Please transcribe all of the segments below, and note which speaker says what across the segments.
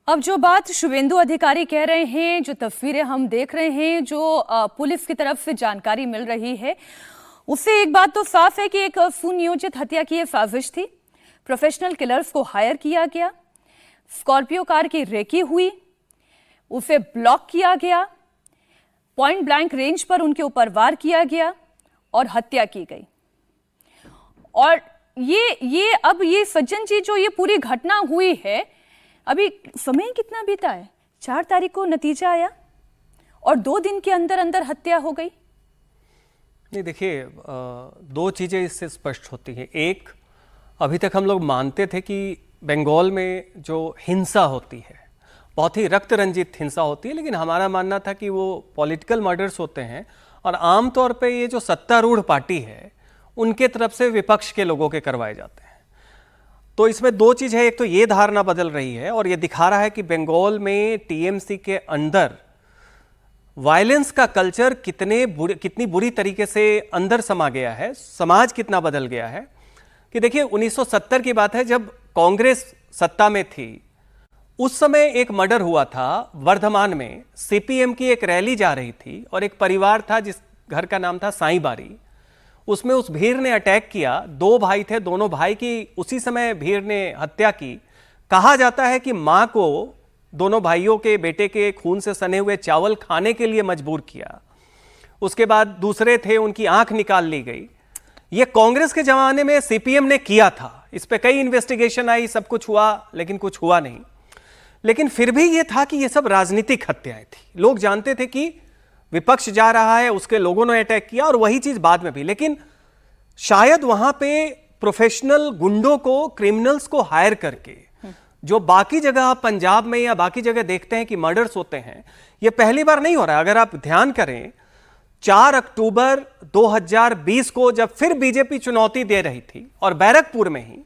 Speaker 1: अब जो बात शुभेंदु अधिकारी कह रहे हैं, जो तस्वीरें हम देख रहे हैं, जो पुलिस की तरफ से जानकारी मिल रही है, उससे एक बात तो साफ है कि एक सुनियोजित हत्या की साजिश थी। प्रोफेशनल किलर्स को हायर किया गया, स्कॉर्पियो कार की रेकी हुई, उसे ब्लॉक किया गया, पॉइंट ब्लैंक रेंज पर उनके ऊपर वार किया गया और हत्या की गई। और ये सज्जन जी, जो ये पूरी घटना हुई है, अभी समय कितना बीता है? 4 तारीख को नतीजा आया और 2 दिन के अंदर अंदर हत्या हो गई।
Speaker 2: नहीं, देखिए, 2 चीज़ें इससे स्पष्ट होती हैं। एक, अभी तक हम लोग मानते थे कि बंगाल में जो हिंसा होती है बहुत ही रक्त रंजित हिंसा होती है, लेकिन हमारा मानना था कि वो पॉलिटिकल मर्डर्स होते हैं और आमतौर पे ये जो सत्तारूढ़ पार्टी है उनके तरफ से विपक्ष के लोगों के करवाए जाते हैं। तो इसमें 2 चीज़ है। एक तो ये धारणा बदल रही है और ये दिखा रहा है कि बंगाल में टीएमसी के अंदर वायलेंस का कल्चर कितनी बुरी तरीके से अंदर समा गया है, समाज कितना बदल गया है। कि देखिए, 1970 की बात है, जब कांग्रेस सत्ता में थी, उस समय एक मर्डर हुआ था वर्धमान में। सीपीएम की एक रैली जा रही थी और एक परिवार था जिस घर का नाम था साईं बारी। उसमें उस भीड़ ने अटैक किया। 2 भाई थे, दोनों भाई की उसी समय भीड़ ने हत्या की। कहा जाता है कि मां को दोनों भाइयों के बेटे के खून से सने हुए चावल खाने के लिए मजबूर किया। उसके बाद दूसरे थे, उनकी आंख निकाल ली गई। यह कांग्रेस के जमाने में सीपीएम ने किया था। इस पे कई इन्वेस्टिगेशन आई, सब कुछ हुआ, लेकिन कुछ हुआ नहीं। लेकिन फिर भी यह था कि यह सब राजनीतिक हत्याएं थी। लोग जानते थे कि विपक्ष जा रहा है, उसके लोगों ने अटैक किया, और वही चीज बाद में भी। लेकिन शायद वहां पे प्रोफेशनल गुंडों को, क्रिमिनल्स को हायर करके, जो बाकी जगह आप पंजाब में या बाकी जगह देखते हैं कि मर्डर्स होते हैं, ये पहली बार नहीं हो रहा है। अगर आप ध्यान करें, 4 अक्टूबर 2020 को जब फिर बीजेपी चुनौती दे रही थी और बैरकपुर में ही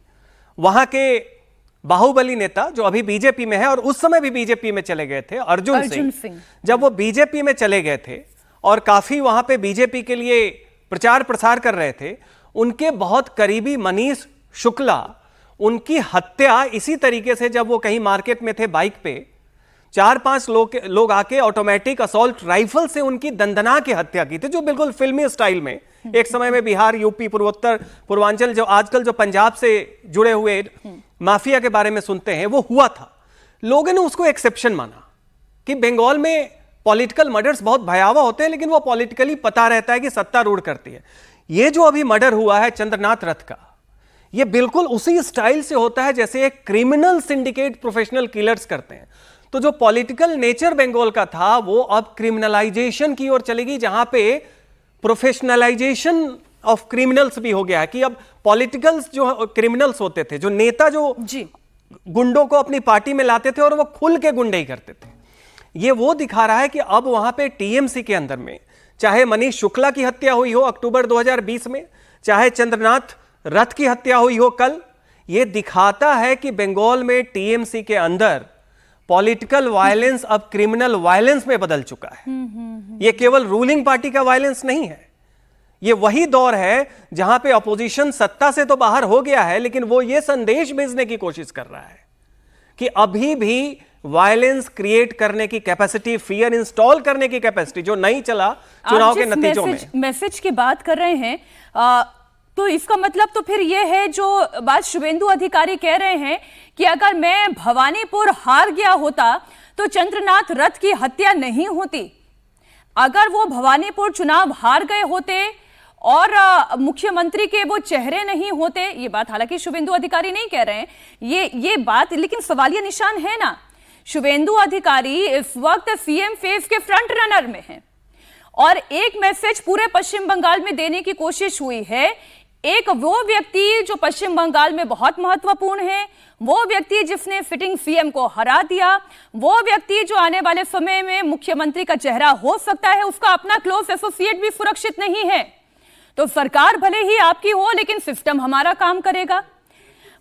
Speaker 2: वहां के बाहुबली नेता, जो अभी बीजेपी में है और उस समय भी बीजेपी में चले गए थे, अर्जुन सिंह, जब वो बीजेपी में चले गए थे और काफी वहां पे बीजेपी के लिए प्रचार प्रसार कर रहे थे, उनके बहुत करीबी मनीष शुक्ला, उनकी हत्या इसी तरीके से, जब वो कहीं मार्केट में थे बाइक पे, 4-5 लोग आके ऑटोमेटिक असॉल्ट राइफल से उनकी दंदना के हत्या की थी, जो बिल्कुल फिल्मी स्टाइल में एक समय में बिहार, यूपी, पूर्वांचल, जो आजकल जो पंजाब से जुड़े हुए माफिया के बारे में सुनते हैं, वो हुआ था। लोगों ने उसको एक्सेप्शन माना कि बंगाल में पॉलिटिकल मर्डर्स बहुत भयावह होते हैं, लेकिन वो पॉलिटिकली पता रहता है कि सत्तारूढ़ करती है। ये जो अभी मर्डर हुआ है चंद्रनाथ रथ का, ये बिल्कुल उसी स्टाइल से होता है जैसे एक क्रिमिनल सिंडिकेट प्रोफेशनल किलर्स करते हैं। तो जो पॉलिटिकल नेचर बंगाल का था, वो अब क्रिमिनलाइजेशन की ओर चलेगी, जहां पे प्रोफेशनलाइजेशन ऑफ क्रिमिनल्स भी हो गया है। कि अब पॉलिटिकल्स जो क्रिमिनल्स होते थे, जो नेता जो गुंडों को अपनी पार्टी में लाते थे और वो खुल के गुंडे ही करते थे, ये वो दिखा रहा है कि अब वहां पे टीएमसी के अंदर में, चाहे मनीष शुक्ला की हत्या हुई हो अक्टूबर 2020 में, चाहे चंद्रनाथ रथ की हत्या हुई हो कल, ये दिखाता है कि बंगाल में टीएमसी के अंदर पॉलिटिकल वायलेंस अब क्रिमिनल वायलेंस में बदल चुका है। ये केवल रूलिंग पार्टी का वायलेंस नहीं है, ये वही दौर है जहां पे अपोजिशन सत्ता से तो बाहर हो गया है, लेकिन वो ये संदेश भेजने की कोशिश कर रहा है कि अभी भी वायलेंस क्रिएट करने की कैपेसिटी, फियर इंस्टॉल करने की कैपेसिटी जो नहीं चला चुनाव के नतीजों में।
Speaker 1: मैसेज की बात कर रहे हैं, तो इसका मतलब तो फिर यह है, जो बात शुभेंदु अधिकारी कह रहे हैं कि अगर मैं भवानीपुर हार गया होता तो चंद्रनाथ रथ की हत्या नहीं होती। अगर वो भवानीपुर चुनाव हार गए होते और मुख्यमंत्री के वो चेहरे नहीं होते, ये बात हालांकि शुभेंदु अधिकारी नहीं कह रहे हैं, ये बात, लेकिन सवालिया निशान है ना। शुभेंदु अधिकारी इस वक्त सीएम फेस के फ्रंट रनर में हैं और एक मैसेज पूरे पश्चिम बंगाल में देने की कोशिश हुई है। एक वो व्यक्ति जो पश्चिम बंगाल में बहुत महत्वपूर्ण है, वो व्यक्ति जिसने सिटिंग सीएम को हरा दिया, वो व्यक्ति जो आने वाले समय में मुख्यमंत्री का चेहरा हो सकता है, उसका अपना क्लोज एसोसिएट भी सुरक्षित नहीं है। तो सरकार भले ही आपकी हो, लेकिन सिस्टम हमारा काम करेगा।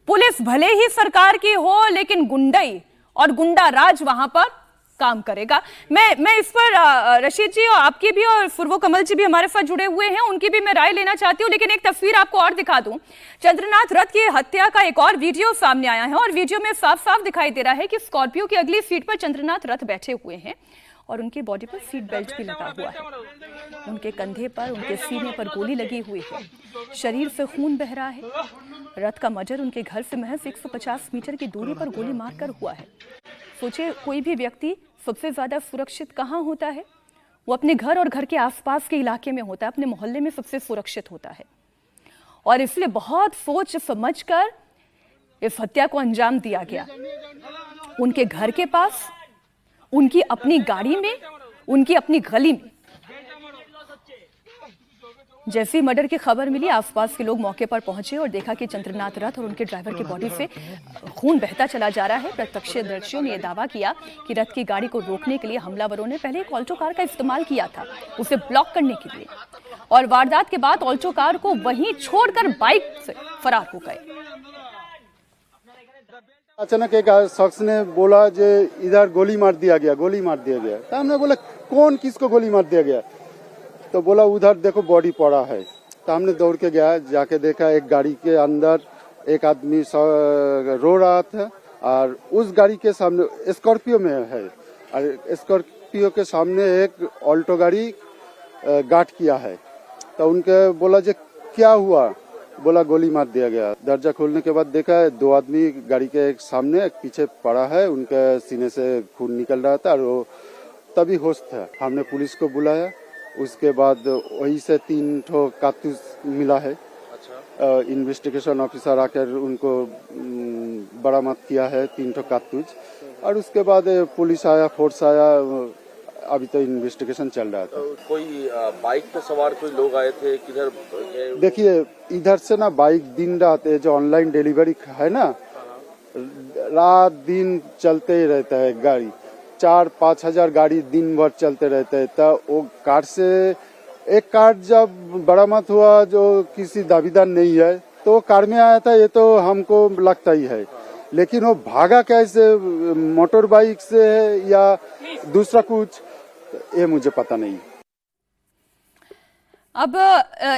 Speaker 1: पुलिस भले ही सरकार की हो, लेकिन गुंडई और गुंडा राज वहां पर काम करेगा। मैं इस पर रशीद जी और आपकी भी और फुरवो कमल जी भी हमारे साथ जुड़े हुए हैं, उनकी भी मैं राय लेना चाहती हूँ। लेकिन एक तस्वीर आपको और दिखा दूं, चंद्रनाथ रथ की हत्या का एक और वीडियो सामने आया है और वीडियो में साफ साफ दिखाई दे रहा है कि स्कॉर्पियो की अगली सीट पर चंद्रनाथ रथ बैठे हुए हैं और उनकी बॉडी पर सीट बेल्ट भी लगा हुआ है। उनके कंधे पर, उनके सीने पर गोली लगी हुई है, शरीर से खून बह रहा है। रथ का मर्डर उनके घर से महज 150 मीटर की दूरी पर गोली मारकर हुआ है। सोचिए, कोई भी व्यक्ति सबसे ज्यादा सुरक्षित कहाँ होता है? वो अपने घर और घर के आसपास के इलाके में होता है, अपने मोहल्ले में सबसे सुरक्षित होता है। और इसलिए बहुत सोच समझकर इस हत्या को अंजाम दिया गया। उनके घर के पास, उनकी अपनी गाड़ी में, उनकी अपनी गली में। जैसी मर्डर की खबर मिली, आसपास के लोग मौके पर पहुंचे और देखा कि चंद्रनाथ रथ और उनके ड्राइवर की बॉडी से खून बहता चला जा रहा है। प्रत्यक्षदर्शियों ने यह दावा किया कि रथ की गाड़ी को रोकने के लिए हमलावरों ने पहले एक ऑल्टो कार का इस्तेमाल किया था, उसे ब्लॉक करने के लिए, और वारदात के बाद ऑल्टो कार को वहीं छोड़कर बाइक से फरार हो गए।
Speaker 3: अचानक एक शख्स ने बोला जे इधर गोली मार दिया गया, गोली मार दिया गया। तो हमने बोला कौन, किसको गोली मार दिया गया? तो बोला उधर देखो बॉडी पड़ा है। तो हमने दौड़ के गया, जाके देखा एक गाड़ी के अंदर एक आदमी रो रहा था और उस गाड़ी के सामने स्कॉर्पियो में है, और स्कॉर्पियो के सामने एक ऑल्टो गाड़ी गार्ड किया है। तो उनके बोला जे क्या हुआ? बोला गोली मार दिया गया। दरजा खोलने के बाद देखा दो आदमी गाड़ी के एक सामने एक पीछे पड़ा है, उनके सीने से खून निकल रहा था और वो तभी होश था। हमने पुलिस को बुलाया, उसके बाद वही से 3 ठो कारतूस मिला है। अच्छा। इन्वेस्टिगेशन ऑफिसर आकर उनको बरामद किया है 3 ठो कारतूस, और उसके बाद पुलिस आया, फोर्स आया। अभी तो इन्वेस्टिगेशन चल रहा था।
Speaker 4: कोई बाइक पे सवार कोई लोग आए थे किधर?
Speaker 3: देखिए इधर से ना बाइक दिन रात, जो ऑनलाइन डिलीवरी है ना, रात दिन चलते ही रहता है गाड़ी, 4-5 हजार गाड़ी दिन भर चलते रहते हैं। तो वो कार से एक कार जब बरामद हुआ जो किसी दावेदार नहीं है, तो कार में आया था, ये तो हमको लगता ही है। लेकिन वो भागा कैसे, मोटर बाइक से है या दूसरा कुछ, ये मुझे पता नहीं।
Speaker 1: अब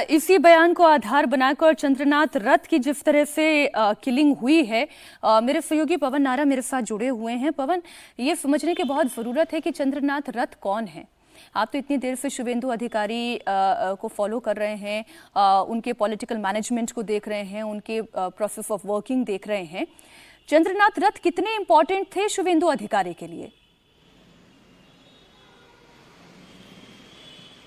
Speaker 1: इसी बयान को आधार बनाकर चंद्रनाथ रथ की जिस तरह से किलिंग हुई है, मेरे सहयोगी पवन नारा मेरे साथ जुड़े हुए हैं। पवन, ये समझने की बहुत ज़रूरत है कि चंद्रनाथ रथ कौन है। आप तो इतनी देर से शुभेंदु अधिकारी को फॉलो कर रहे हैं, उनके पॉलिटिकल मैनेजमेंट को देख रहे हैं, उनके प्रोसेस ऑफ वर्किंग देख रहे हैं। चंद्रनाथ रथ कितने इंपॉर्टेंट थे शुभेंदु अधिकारी के लिए?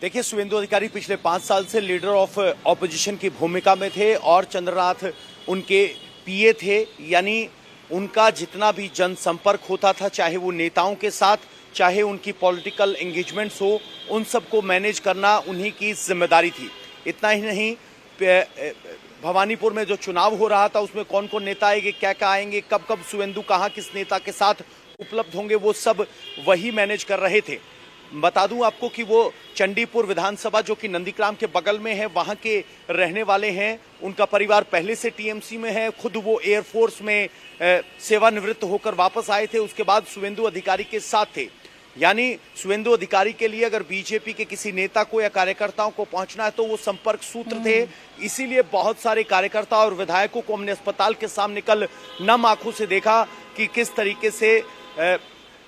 Speaker 4: देखिए, शुभेंदु अधिकारी पिछले 5 साल से लीडर ऑफ ऑपोजिशन की भूमिका में थे और चंद्रनाथ उनके पीए थे। यानी उनका जितना भी जनसंपर्क होता था, चाहे वो नेताओं के साथ, चाहे उनकी पॉलिटिकल एंगेजमेंट्स हो, उन सबको मैनेज करना उन्हीं की जिम्मेदारी थी। इतना ही नहीं, भवानीपुर में जो चुनाव हो रहा था उसमें कौन कौन नेता आएंगे, क्या क्या आएंगे, कब कब शुभेंदु कहाँ किस नेता के साथ उपलब्ध होंगे, वो सब वही मैनेज कर रहे थे। बता दूं आपको कि वो चंडीपुर विधानसभा जो कि नंदीग्राम के बगल में है, वहां के रहने वाले हैं। उनका परिवार पहले से टीएमसी में है, खुद वो एयरफोर्स में सेवानिवृत्त होकर वापस आए थे, उसके बाद शुभेंदु अधिकारी के साथ थे। यानी शुभेंदु अधिकारी के लिए अगर बीजेपी के किसी नेता को या कार्यकर्ताओं को पहुंचना है तो वो संपर्क सूत्र थे। इसीलिए बहुत सारे कार्यकर्ता और विधायकों को हमने अस्पताल के सामने कल नम आंखों से देखा कि किस तरीके से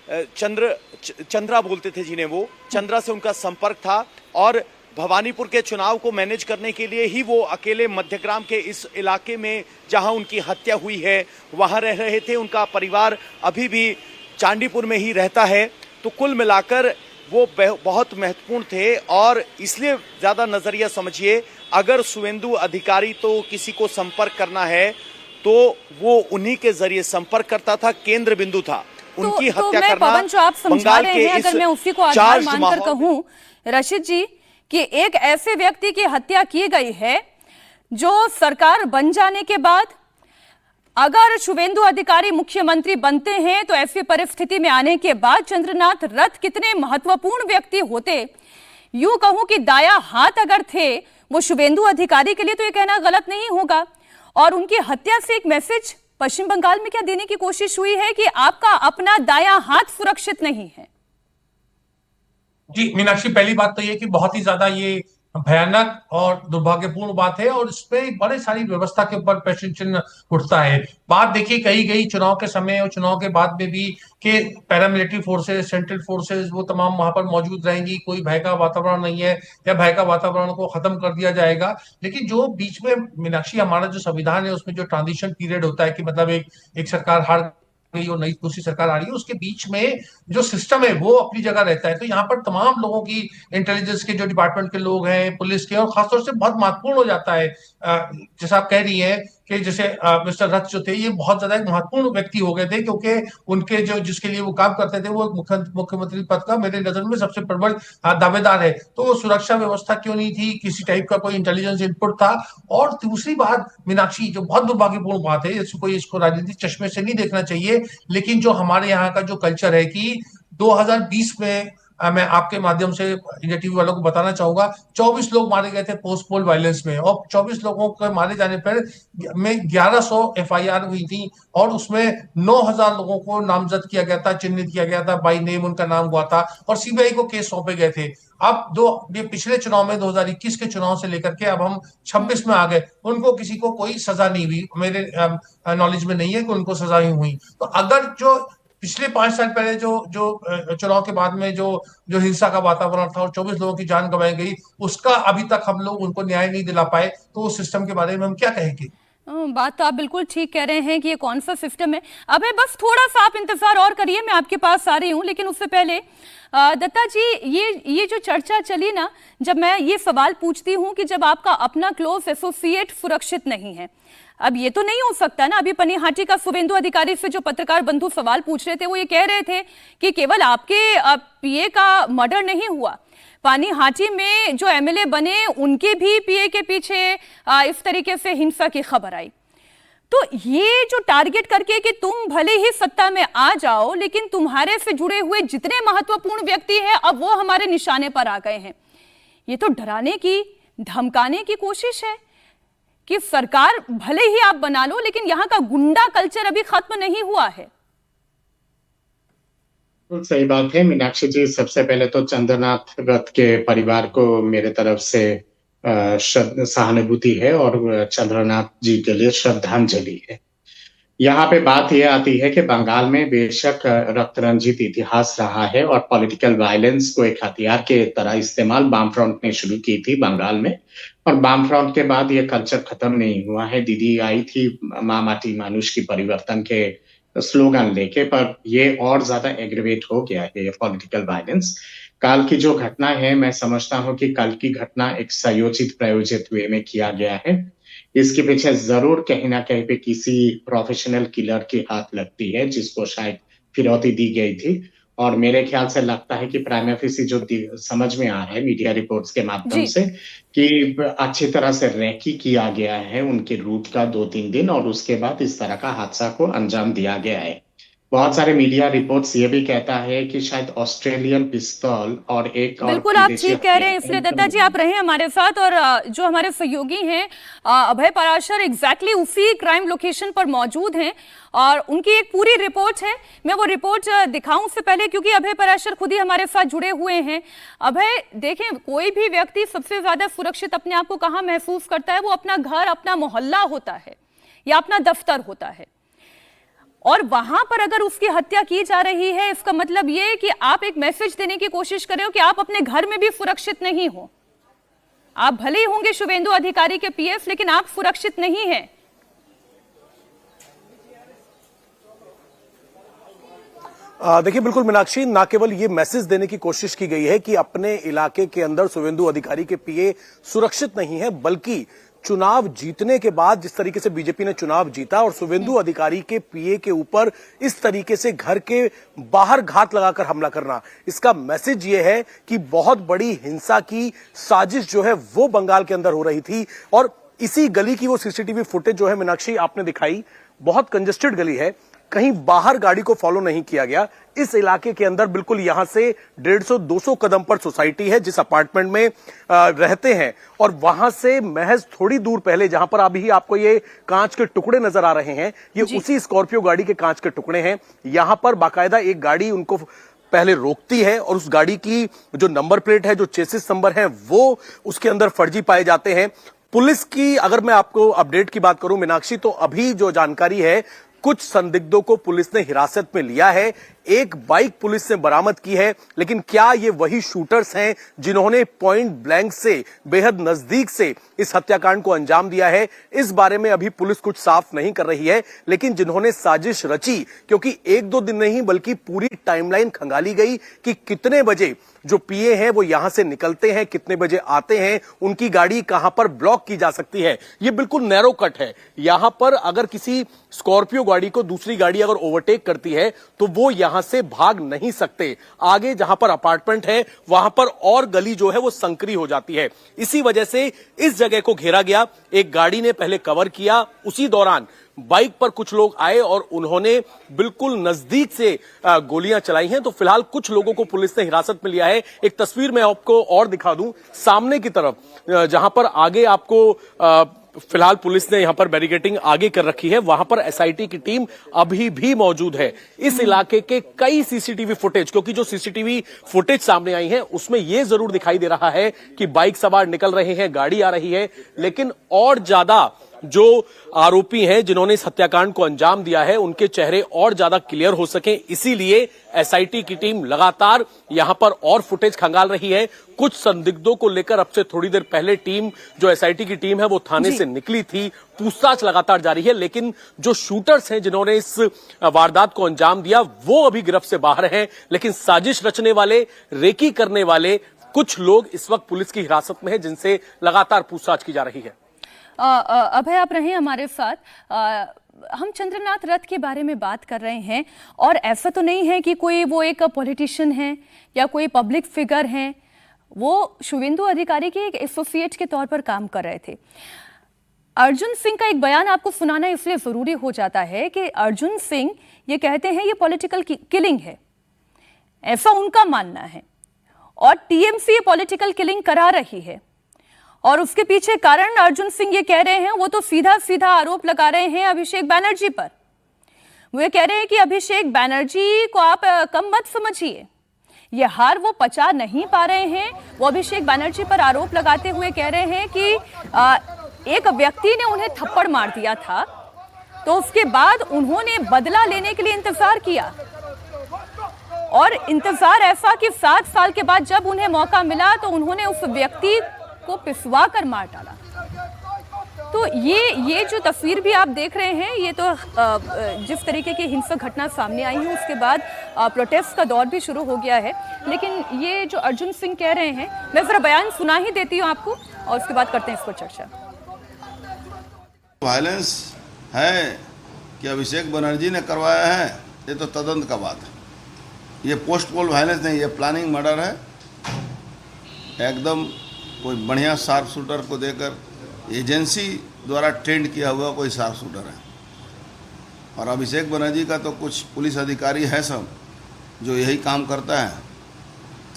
Speaker 4: चंद्रा बोलते थे जिन्हें, वो चंद्रा से उनका संपर्क था। और भवानीपुर के चुनाव को मैनेज करने के लिए ही वो अकेले मध्यग्राम के इस इलाके में जहां उनकी हत्या हुई है वहां रह रहे थे। उनका परिवार अभी भी चांडीपुर में ही रहता है। तो कुल मिलाकर वो बहुत महत्वपूर्ण थे और इसलिए ज्यादा नजरिया समझिए, अगर शुभेंदु अधिकारी तो किसी को संपर्क करना है तो वो उन्हीं के जरिए संपर्क करता था, केंद्र बिंदु था उनकी हत्या करना।
Speaker 1: पवन, जो आप समझा रहे हैं, अगर मैं उसी को आधार मानकर कहूं रशीद जी कि एक ऐसे व्यक्ति की हत्या की गई है जो सरकार बन जाने के बाद अगर शुभेंदु अधिकारी मुख्यमंत्री बनते हैं तो ऐसी परिस्थिति में आने के बाद चंद्रनाथ रथ कितने महत्वपूर्ण व्यक्ति होते। यूं कहूं कि दाया हाथ अगर थे वो शुभेंदु अधिकारी के लिए, तो ये कहना गलत नहीं होगा। और उनकी हत्या से एक मैसेज पश्चिम बंगाल में क्या देने की कोशिश हुई है कि आपका अपना दाया हाथ सुरक्षित नहीं है?
Speaker 5: जी मीनाक्षी, पहली बात तो ये कि बहुत ही ज्यादा ये भयानक और दुर्भाग्यपूर्ण बात है, और इसमें बड़े सारी व्यवस्था के ऊपर प्रश्न चिन्ह उठता है। बात देखिए कही गई चुनाव के समय और चुनाव के बाद में भी कि पैरामिलिट्री फोर्सेस, सेंट्रल फोर्सेस वो तमाम वहां पर मौजूद रहेंगी, कोई भय का वातावरण नहीं है या भय का वातावरण को खत्म कर दिया जाएगा। लेकिन जो बीच में मीनाक्षी हमारा जो संविधान है उसमें जो ट्रांजिशन पीरियड होता है कि मतलब एक सरकार हार गई और नई दूसरी सरकार आ रही है, उसके बीच में जो सिस्टम है वो अपनी जगह रहता है। तो यहाँ पर तमाम लोगों की, इंटेलिजेंस के जो डिपार्टमेंट के लोग हैं, पुलिस के, और खासतौर से बहुत महत्वपूर्ण हो जाता है जैसा आप कह रही हैं कि जैसे मिस्टर रथ जो थे ये बहुत ज्यादा एक महत्वपूर्ण व्यक्ति हो गए थे, क्योंकि उनके जो जिसके लिए वो काम करते थे वो मुख्यमंत्री पद का मेरे नजर में सबसे प्रबल दावेदार है। तो सुरक्षा व्यवस्था क्यों नहीं थी, किसी टाइप का कोई इंटेलिजेंस इनपुट था। और दूसरी बात मीनाक्षी, जो बहुत दुर्भाग्यपूर्ण बात है, इसको राजनीतिक चश्मे से नहीं देखना चाहिए, लेकिन जो हमारे यहाँ का जो कल्चर है कि 2020 में मैं आपके माध्यम से इंडिया टीवी वालों को बताना चाहूंगा, 24 लोग मारे गए थे पोस्ट पोल वायलेंस में, और 24 लोगों के मारे जाने पर में 1100 एफआईआर हुई थी, और उसमें 9000 लोगों को नामजद किया गया था, चिन्हित किया गया था, बाई नेम उनका नाम हुआ था, और सीबीआई को केस सौंपे गए थे। अब ये पिछले चुनाव में 2021 के चुनाव से लेकर के अब हम 26 में आ गए, उनको किसी को कोई सजा नहीं हुई, मेरे नॉलेज में नहीं है कि उनको सजा ही हुई। तो अगर जो पिछले 5 साल पहले जो जो चुनाव के बाद में जो जो हिंसा का वातावरण था और 24 लोगों की जान गंवाई गई, उसका अभी तक हम लोग उनको न्याय नहीं दिला पाए, तो उस सिस्टम के बारे में हम क्या कहेंगे?
Speaker 1: बात तो आप बिल्कुल ठीक कह रहे हैं कि ये कौन सा सिस्टम है। अब बस थोड़ा सा आप इंतजार और करिए, मैं आपके पास आ रही हूँ, लेकिन उससे पहले दत्ता जी, ये जो चर्चा चली ना, जब मैं ये सवाल पूछती हूँ कि जब आपका अपना क्लोज एसोसिएट सुरक्षित नहीं है, अब ये तो नहीं हो सकता ना। अभी पनीहाटी का शुवेंदु अधिकारी से जो पत्रकार बंधु सवाल पूछ रहे थे, वो ये कह रहे थे कि केवल आपके पीए का मर्डर नहीं हुआ, पानीहाटी में जो एमएलए बने उनके भी पीए के पीछे इस तरीके से हिंसा की खबर आई। तो ये जो टारगेट करके कि तुम भले ही सत्ता में आ जाओ, लेकिन तुम्हारे से जुड़े हुए जितने महत्वपूर्ण व्यक्ति हैं अब वो हमारे निशाने पर आ गए हैं, ये तो डराने की, धमकाने की कोशिश है कि सरकार भले ही आप बना लो, लेकिन यहां का गुंडा कल्चर अभी खत्म नहीं हुआ है।
Speaker 6: सही बात है मीनाक्षी जी। सबसे पहले तो चंद्रनाथ रथ के परिवार को मेरे तरफ से सहानुभूति है और चंद्रनाथ जी के लिए श्रद्धांजलि है। यहाँ पे बात यह आती है कि बंगाल में बेशक रक्त रंजित इतिहास रहा है और पॉलिटिकल वायलेंस को एक हथियार के तरह इस्तेमाल वाम फ्रंट ने शुरू की थी बंगाल में, और वाम फ्रंट के बाद ये कल्चर खत्म नहीं हुआ है। दीदी आई थी माँ माटी मानुष की परिवर्तन के स्लोगन लेके, पर ये और ज्यादा एग्रीवेट हो गया है ये पॉलिटिकल वायलेंस। कल की जो घटना है, मैं समझता हूँ कि कल की घटना एक संयोजित प्रायोजित वे में किया गया है। इसके पीछे जरूर कहीं ना कहीं पे किसी प्रोफेशनल किलर की हाथ लगती है, जिसको शायद फिरौती दी गई थी, और मेरे ख्याल से लगता है कि प्राइम ऑफिस जो समझ में आ रहा है मीडिया रिपोर्ट्स के माध्यम से कि अच्छी तरह से रेकी किया गया है उनके रूट का 2-3 दिन, और उसके बाद इस तरह का हादसा को अंजाम दिया गया है। बहुत सारे मीडिया रिपोर्ट्स ये भी कहता है कि शायद ऑस्ट्रेलियन पिस्तौल और एक
Speaker 1: बिल्कुल आप ठीक कह रहे हैं। इसलिए दत्ता जी आप रहे हमारे साथ, और जो हमारे सहयोगी हैं अभय पराशर एग्जैक्टली उसी क्राइम लोकेशन पर मौजूद हैं और उनकी एक पूरी रिपोर्ट है। मैं वो रिपोर्ट दिखाऊं उससे पहले, क्योंकि अभय पराशर खुद ही हमारे साथ जुड़े हुए हैं। अभय देखें, कोई भी व्यक्ति सबसे ज्यादा सुरक्षित अपने आप को कहाँ महसूस करता है? वो अपना घर, अपना मोहल्ला होता है या अपना दफ्तर होता है, और वहां पर अगर उसकी हत्या की जा रही है, इसका मतलब ये कि आप एक मैसेज देने की कोशिश कर रहे हो कि आप अपने घर में भी सुरक्षित नहीं हो। आप भले ही होंगे शुवेंदु अधिकारी के पीएस, लेकिन आप सुरक्षित नहीं हैं।
Speaker 7: देखिए बिल्कुल मीनाक्षी, ना केवल ये मैसेज देने की कोशिश की गई है कि अपने इलाके के अंदर शुवेंदु अधिकारी के पीए सुरक्षित नहीं है, बल्कि चुनाव जीतने के बाद जिस तरीके से बीजेपी ने चुनाव जीता और शुवेंदु अधिकारी के पीए के ऊपर इस तरीके से घर के बाहर घात लगाकर हमला करना, इसका मैसेज ये है कि बहुत बड़ी हिंसा की साजिश जो है वो बंगाल के अंदर हो रही थी। और इसी गली की वो सीसीटीवी फुटेज जो है मीनाक्षी आपने दिखाई, बहुत कंजेस्टेड गली है, कहीं बाहर गाड़ी को फॉलो नहीं किया गया। इस इलाके के अंदर बिल्कुल यहां से 150-200 कदम पर सोसाइटी है जिस अपार्टमेंट में रहते हैं, और वहां से महज थोड़ी दूर पहले जहां पर अभी आपको ये कांच के टुकड़े नजर आ रहे हैं, ये उसी स्कॉर्पियो गाड़ी के कांच के टुकड़े हैं। यहां पर बाकायदा एक गाड़ी उनको पहले रोकती है और उस गाड़ी की जो नंबर प्लेट है, जो चेसिस नंबर है, वो उसके अंदर फर्जी पाए जाते हैं। पुलिस की अगर मैं आपको अपडेट की बात करूं मीनाक्षी, तो अभी जो जानकारी है, कुछ संदिग्धों को पुलिस ने हिरासत में लिया है, एक बाइक पुलिस ने बरामद की है। लेकिन क्या ये वही शूटर्स हैं जिन्होंने पॉइंट ब्लैंक से, बेहद नजदीक से इस हत्याकांड को अंजाम दिया है? इस बारे में अभी पुलिस कुछ साफ नहीं कर रही है। लेकिन जिन्होंने साजिश रची, क्योंकि एक दो दिन नहीं बल्कि पूरी टाइमलाइन खंगाली गई कि कितने बजे जो पीए हैं वो यहां से निकलते हैं, कितने बजे आते हैं, उनकी गाड़ी कहां पर ब्लॉक की जा सकती है। ये बिल्कुल नैरो कट है। यहां पर अगर किसी स्कॉर्पियो गाड़ी को दूसरी गाड़ी अगर ओवरटेक करती है तो वो यहां से भाग नहीं सकते। आगे जहां पर अपार्टमेंट है वहां पर और गली जो है वो संकरी हो जाती है। इसी वजह से इस जगह को घेरा गया। एक गाड़ी ने पहले कवर किया, उसी दौरान बाइक पर कुछ लोग आए और उन्होंने बिल्कुल नजदीक से गोलियां चलाई हैं। तो फिलहाल कुछ लोगों को पुलिस ने हिरासत में लिया है। एक तस्वीर मैं आपको और दिखा दूं, सामने की तरफ जहां पर आगे आपको फिलहाल पुलिस ने यहां पर बैरिकेडिंग आगे कर रखी है, वहां पर एसआईटी की टीम अभी भी मौजूद है। इस इलाके के कई सीसीटीवी फुटेज, क्योंकि जो सीसीटीवी फुटेज सामने आई है उसमें यह जरूर दिखाई दे रहा है कि बाइक सवार निकल रहे हैं, गाड़ी आ रही है, लेकिन और ज्यादा जो आरोपी हैं जिन्होंने इस हत्याकांड को अंजाम दिया है उनके चेहरे और ज्यादा क्लियर हो सके, इसीलिए एसआईटी की टीम लगातार यहां पर और फुटेज खंगाल रही है। कुछ संदिग्धों को लेकर अब से थोड़ी देर पहले टीम, जो एसआईटी की टीम है, वो थाने से निकली थी। पूछताछ लगातार जारी है, लेकिन जो शूटर्स हैं जिन्होंने इस वारदात को अंजाम दिया वो अभी गिरफ्त से बाहर हैं। लेकिन साजिश रचने वाले, रेकी करने वाले कुछ लोग इस वक्त पुलिस की हिरासत में हैं, जिनसे लगातार पूछताछ की जा रही है।
Speaker 1: अभय, आप रहे हमारे साथ। हम चंद्रनाथ रथ के बारे में बात कर रहे हैं और ऐसा तो नहीं है कि कोई वो एक पॉलिटिशियन है या कोई पब्लिक फिगर है, वो शुवेंदु अधिकारी के एक एसोसिएट के तौर पर काम कर रहे थे। अर्जुन सिंह का एक बयान आपको सुनाना इसलिए जरूरी हो जाता है कि अर्जुन सिंह ये कहते हैं ये पॉलिटिकल किलिंग है, ऐसा उनका मानना है, और टीएमसी ये पॉलिटिकल किलिंग करा रही है। और उसके पीछे कारण अर्जुन सिंह ये कह रहे हैं, वो तो सीधा सीधा आरोप लगा रहे हैं अभिषेक बैनर्जी पर। वो ये कह रहे हैं कि अभिषेक बैनर्जी को आप कम मत समझिए, ये हार वो पचा नहीं पा रहे हैं। वो अभिषेक बैनर्जी पर आरोप लगाते हुए कह रहे हैं कि एक व्यक्ति ने उन्हें थप्पड़ मार दिया था, तो उसके बाद उन्होंने बदला लेने के लिए इंतजार किया, और इंतजार ऐसा कि 7 साल के बाद जब उन्हें मौका मिला तो उन्होंने उस व्यक्ति को पिसवा कर मार डाला। तो ये जो तस्वीर भी आप देख रहे हैं, ये तो जिस तरीके की हिंसक घटना सामने आई है उसके बाद प्रोटेस्ट का दौर भी शुरू हो गया है। लेकिन ये जो अर्जुन सिंह कह रहे हैं, मैं जरा बयान सुना ही देती हूँ आपको और उसके बाद करते हैं इस पर चर्चा।
Speaker 8: वायलेंस है कि अभिषेक बनर्जी ने करवाया है, ये तो तदंत का बात है। ये पोस्ट पोल वायलेंस नहीं, ये प्लानिंग मर्डर है। एकदम कोई बढ़िया शार्प शूटर को देकर एजेंसी द्वारा ट्रेंड किया हुआ कोई शार्प शूटर है। और अभिषेक बनर्जी का तो कुछ पुलिस अधिकारी है सब जो यही काम करता है।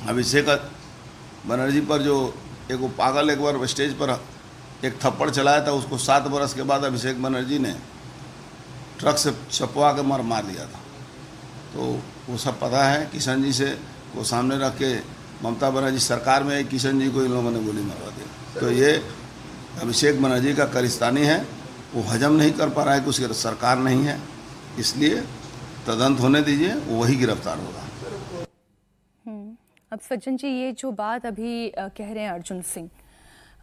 Speaker 8: अभिषेक बनर्जी पर जो एक वो पागल एक बार स्टेज पर एक थप्पड़ चलाया था, उसको 7 बरस के बाद अभिषेक बनर्जी ने ट्रक से चपवा के मार दिया था। तो वो सब पता है। किशन जी से वो सामने रख के ममता बनर्जी सरकार में किशन जी को इन लोगों ने गोली मारवा दी। तो ये अभिषेक बनर्जी का करिस्तानी है, वो हजम नहीं कर पा रहा है कि उसकी सरकार नहीं है, इसलिए तदंत होने दीजिए, वही गिरफ्तार होगा।
Speaker 1: अब सज्जन जी, ये जो बात अभी कह रहे हैं अर्जुन सिंह,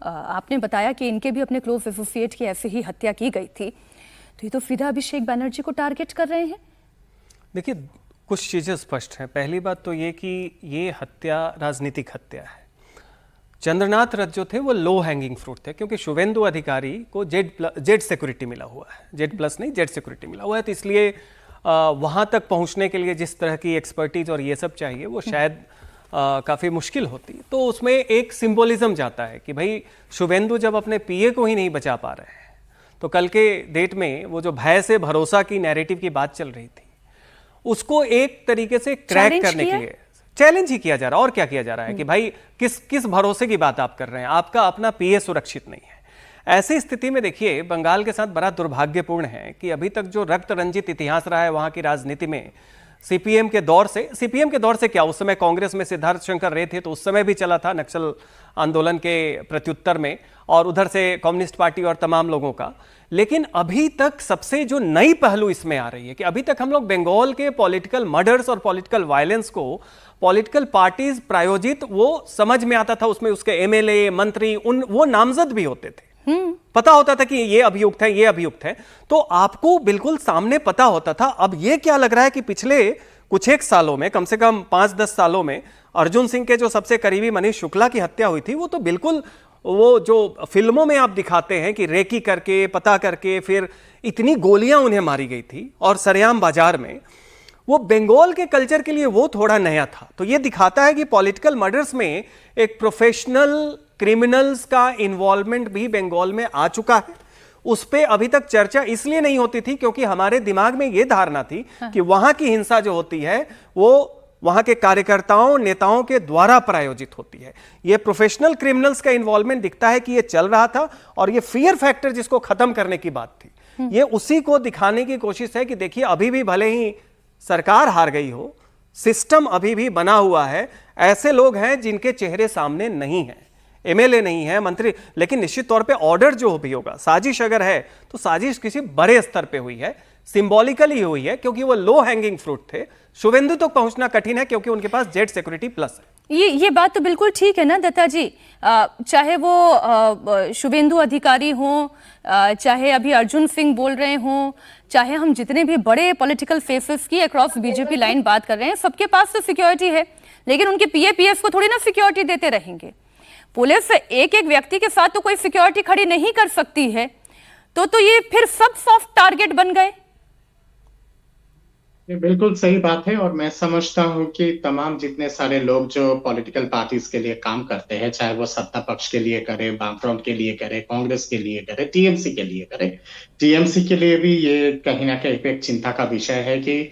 Speaker 1: आपने बताया कि इनके भी अपने क्लोज एसोसिएट की ऐसे ही हत्या की गई थी, तो ये तो सीधा अभिषेक बनर्जी को टारगेट कर रहे हैं।
Speaker 2: देखिए, कुछ चीज़ें स्पष्ट हैं। पहली बात तो ये कि ये हत्या राजनीतिक हत्या है। चंद्रनाथ रथ जो थे वो लो हैंगिंग फ्रूट थे, क्योंकि शुवेंदु अधिकारी को जेड सिक्योरिटी मिला हुआ है, जेड प्लस नहीं, जेड सिक्योरिटी मिला हुआ है। तो इसलिए वहाँ तक पहुँचने के लिए जिस तरह की एक्सपर्टीज और ये सब चाहिए वो शायद काफ़ी मुश्किल होती। तो उसमें एक सिंबोलिज्म जाता है कि भाई शुवेंदु जब अपने पीए को ही नहीं बचा पा रहे हैं, तो कल के डेट में वो जो भय से भरोसा की नैरेटिव की बात चल रही थी, उसको एक तरीके से क्रैक करने के लिए चैलेंज ही किया जा रहा है। और क्या किया जा रहा है कि भाई किस भरोसे की बात आप कर रहे हैं, आपका अपना पीए सुरक्षित नहीं है। ऐसी स्थिति में देखिए, बंगाल के साथ बड़ा दुर्भाग्यपूर्ण है कि अभी तक जो रक्त रंजित इतिहास रहा है वहां की राजनीति में, सीपीएम के दौर से क्या, उस समय कांग्रेस में सिद्धार्थ शंकर रे थे तो उस समय भी चला था नक्सल आंदोलन के प्रत्युत्तर में, और उधर से कम्युनिस्ट पार्टी और तमाम लोगों का। लेकिन अभी तक सबसे जो नई पहलू इसमें आ रही है कि अभी तक हम लोग बंगाल के पॉलिटिकल मर्डर्स और पॉलिटिकल वायलेंस को पॉलिटिकल पार्टीज प्रायोजित वो समझ में आता था, उसमें उसके एमएलए मंत्री वो नामजद भी होते थे, पता होता था कि ये अभियुक्त है, ये अभियुक्त है, तो आपको बिल्कुल सामने पता होता था। अब ये क्या लग रहा है कि पिछले कुछ एक सालों में, कम से कम 5-10 सालों में, अर्जुन सिंह के जो सबसे करीबी मनीष शुक्ला की हत्या हुई थी, वो तो बिल्कुल वो जो फिल्मों में आप दिखाते हैं कि रेकी करके, पता करके, फिर इतनी गोलियां उन्हें मारी गई थी और सरेआम बाजार में, वो बंगाल के कल्चर के लिए वो थोड़ा नया था। तो ये दिखाता है कि पॉलिटिकल मर्डर्स में एक प्रोफेशनल क्रिमिनल्स का इन्वॉल्वमेंट भी बंगाल में आ चुका है। उस पे अभी तक चर्चा इसलिए नहीं होती थी क्योंकि हमारे दिमाग में ये धारणा थी कि वहां की हिंसा जो होती है वो वहां के कार्यकर्ताओं, नेताओं के द्वारा प्रायोजित होती है। ये प्रोफेशनल क्रिमिनल्स का इन्वॉल्वमेंट दिखता है कि ये चल रहा था, और ये फियर फैक्टर जिसको खत्म करने की बात थी, ये उसी को दिखाने की कोशिश है कि देखिए अभी भी भले ही सरकार हार गई हो, सिस्टम अभी भी बना हुआ है, ऐसे लोग हैं जिनके चेहरे सामने नहीं है, एमएलए नहीं है, मंत्री, लेकिन निश्चित तौर पे ऑर्डर जो भी होगा, साजिश अगर है तो साजिश किसी बड़े स्तर पे हुई है, सिंबॉलिकली हुई है, क्योंकि वो लो हैंगिंग फ्रूट थे। शुभेंदु तक पहुंचना कठिन है क्योंकि उनके पास जेड सिक्योरिटी प्लस है।
Speaker 1: ये बात तो बिल्कुल ठीक है ना दत्ता जी, चाहे वो शुभेंदु अधिकारी हो, चाहे अभी अर्जुन सिंह बोल रहे हों, चाहे हम जितने भी बड़े पॉलिटिकल फेसेस की अक्रॉस बीजेपी लाइन बात कर रहे हैं, सबके पास तो सिक्योरिटी है, लेकिन उनके पीएपीएफ को थोड़ी ना सिक्योरिटी देते रहेंगे। पुलिस एक एक व्यक्ति के साथ तो कोई सिक्योरिटी खड़ी नहीं कर सकती है, तो ये फिर सब सॉफ्ट टारगेट बन गए।
Speaker 6: ये बिल्कुल सही बात है, और मैं समझता हूँ कि तमाम जितने सारे लोग जो पॉलिटिकल पार्टीज के लिए काम करते हैं, चाहे वो सत्ता पक्ष के लिए करे, वामफ्रंट के लिए करे, कांग्रेस के लिए करे, टीएमसी के लिए करे, टीएमसी के लिए भी ये कहीं ना कहीं एक चिंता का विषय है कि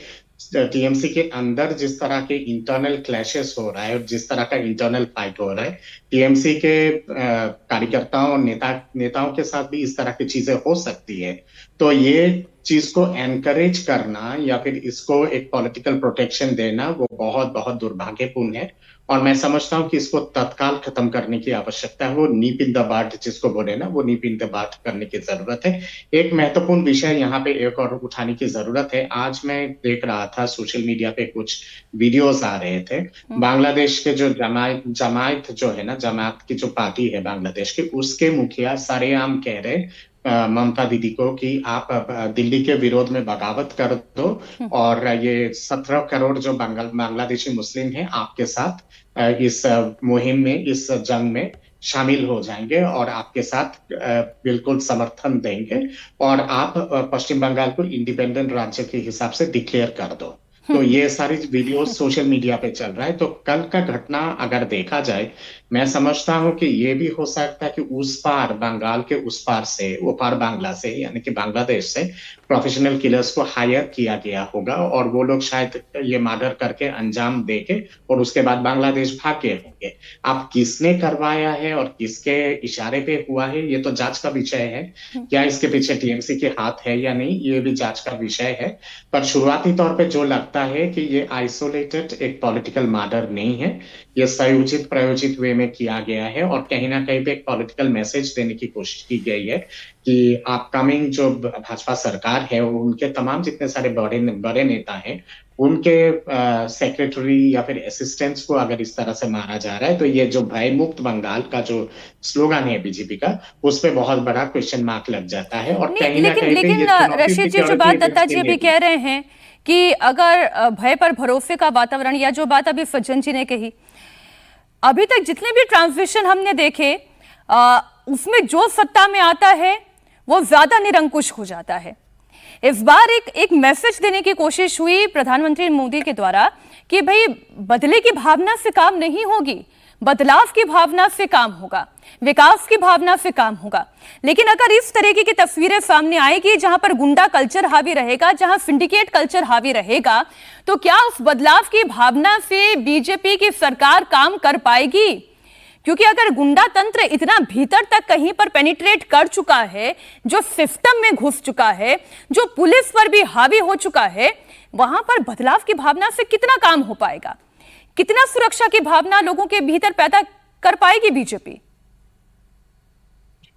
Speaker 6: टीएमसी के अंदर जिस तरह के इंटरनल क्लैशेस हो रहा है और जिस तरह का इंटरनल फाइट हो रहा है, टीएमसी के कार्यकर्ताओं और नेताओं के साथ भी इस तरह की चीजें हो सकती है। तो ये चीज को एनकरेज करना या फिर इसको एक पॉलिटिकल प्रोटेक्शन देना वो बहुत बहुत दुर्भाग्यपूर्ण है, और मैं समझता हूँ कि इसको तत्काल खत्म करने की आवश्यकता है। वो नीप इन द बड जिसको बोले ना, वो नीप इन द बड करने की जरूरत है। एक महत्वपूर्ण विषय यहाँ पे एक और उठाने की जरूरत है। आज मैं देख रहा था सोशल मीडिया पे कुछ वीडियोस आ रहे थे, बांग्लादेश के जो जमायत जो है ना, जमात की जो पार्टी है बांग्लादेश की, उसके मुखिया सरेआम कह रहे ममता दीदी को कि आप दिल्ली के विरोध में बगावत कर दो, और ये 17 करोड़ जो बांग्लादेशी मुस्लिम हैं आपके साथ इस मुहिम में, इस जंग में शामिल हो जाएंगे और आपके साथ बिल्कुल समर्थन देंगे, और आप पश्चिम बंगाल को इंडिपेंडेंट राज्य के हिसाब से डिक्लेयर कर दो। तो ये सारी वीडियो सोशल मीडिया पे चल रहा है। तो कल का घटना अगर देखा जाए, मैं समझता हूँ कि ये भी हो सकता है कि उस पार, बंगाल के उस पार से, वो पार बांग्ला से, यानी कि बांग्लादेश से प्रोफेशनल किलर्स को हायर किया गया होगा, और वो लोग शायद ये मर्डर करके अंजाम देके और उसके बाद बांग्लादेश भागे होंगे। अब किसने करवाया है और किसके इशारे पे हुआ है, ये तो जांच का विषय है। क्या इसके पीछे टीएमसी के हाथ है या नहीं, ये भी जांच का विषय है। पर शुरुआती तौर पे जो लगता है कि ये आइसोलेटेड एक पॉलिटिकल मर्डर नहीं है, ये संयोजित प्रायोजित वे में किया गया है, और कहीं ना कहीं पे एक पॉलिटिकल मैसेज देने की कोशिश की गई है कि अपकमिंग जो भाजपा सरकार है, उनके तमाम जितने सारे बड़े नेता हैं, उनके सेक्रेटरी या फिर असिस्टेंट्स को अगर इस तरह से मारा जा रहा है, तो ये जो भय मुक्त बंगाल का जो स्लोगन है बीजेपी का, उस पे बहुत बड़ा क्वेश्चन मार्क लग जाता है। और कहीं ना कहीं
Speaker 1: लेकिन रशीद जी, जो बात दत्ता जी भी कह रहे हैं कि अगर भय पर भरोसे का वातावरण, या जो बात अभी सज्जन जी ने कही, अभी तक जितने भी ट्रांजिशन हमने देखे उसमें जो सत्ता में आता है वो ज्यादा निरंकुश हो जाता है। इस बार एक मैसेज देने की कोशिश हुई प्रधानमंत्री मोदी के द्वारा कि भाई बदले की भावना से काम नहीं होगी, बदलाव की भावना से काम होगा, विकास की भावना से काम होगा। लेकिन अगर इस तरीके की तस्वीरें सामने आएगी जहां पर गुंडा कल्चर हावी रहेगा, जहां सिंडिकेट कल्चर हावी रहेगा, तो क्या उस बदलाव की भावना से बीजेपी की सरकार काम कर पाएगी? क्योंकि अगर गुंडा तंत्र इतना भीतर तक कहीं पर पेनिट्रेट कर चुका है, जो सिस्टम में घुस चुका है, जो पुलिस पर भी हावी हो चुका है, वहां पर बदलाव की भावना से कितना काम हो पाएगा, कितना सुरक्षा की भावना लोगों के भीतर पैदा कर पाएगी बीजेपी?